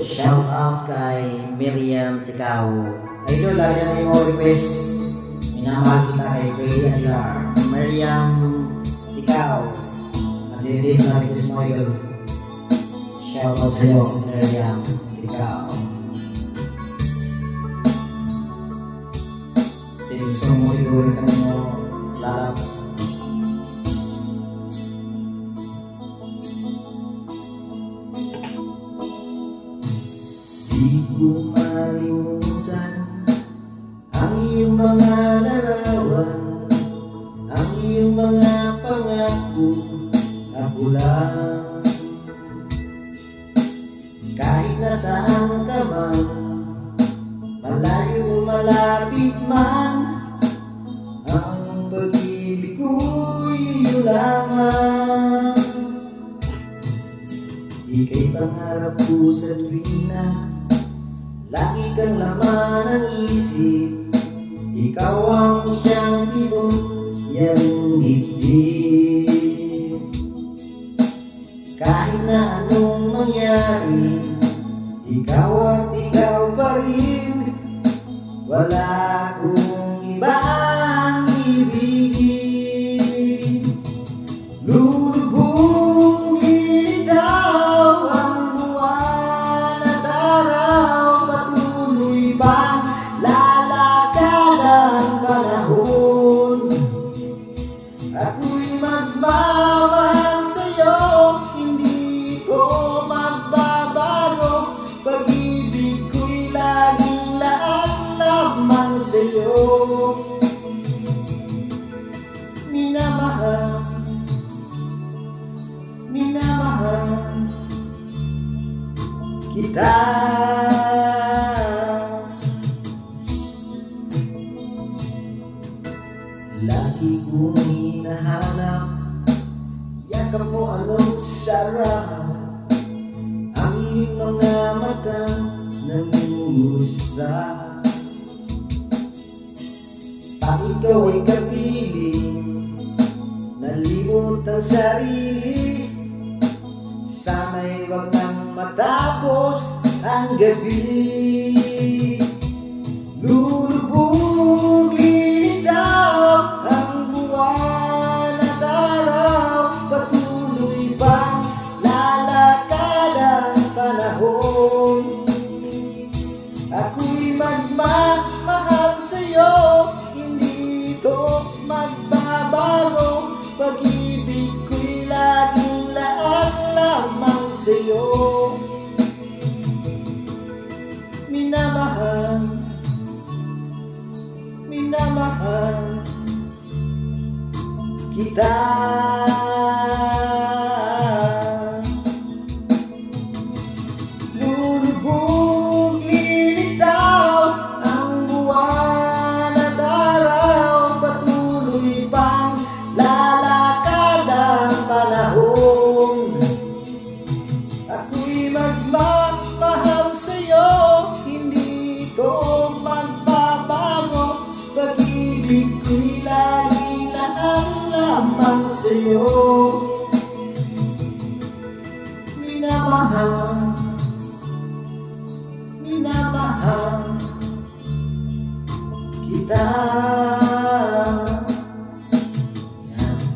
Shout out kay Miriam Ticao. Idol, lagi na yung request. Minamahal kita kay Joey Aguilar. Miriam Ticao. Nandito na request mo, idol. Shout out sa'yo, Miriam Ticao. Gusto mo siguro sa inyo lalabas. Di ko malimutan ang iyong mga larawan, ang iyong mga pangako. Ako lang, kahit nasaan ka man, malayo malapit man, ang pag-ibig ko'y iyo lamang. Ika'y pangarap ko sa tuwina, lagi kang laman ng isip. Ikaw ang siyang tibok niyang dibdib. Kahit na anong mangyari, ikaw at ikaw pa rin. Wala akong ibang ibigin. Lulubugin ikaw ang buwan at araw, patuloy pang lalakad ang panahon. Ako'y magmamahal sa'yo, hindi ko magbabago. Pag-ibig ko'y laging laan lamang sa'yo. Minamahal, minamahal kita. Lagi kong hinahanap, yakap mo anong sarap, ang iyong mga mata nangungusap. Pag ikaw ay kapiling, nalimot ang sarili, sana'y wag nang matapos ang gabi. Lulubugin itaw ang buwan at araw, patuloy pang lalakad ang panahon. Ako'y magmamahal sa'yo, hindi ito magbabago. Pag-ibig ko'y laging laan lamang sa'yo. Minamahal, minamahal kita. Lulubugin itaw ang buwan at araw, patuloy pang lalakad ang panahon. Ako'y magmamahal sa'yo, hindi ito magbabago. Pag-ibig ko'y laging laan lamang sa'yo. Minamahal, minamahal kita.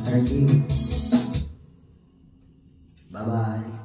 Thank you. Bye-bye.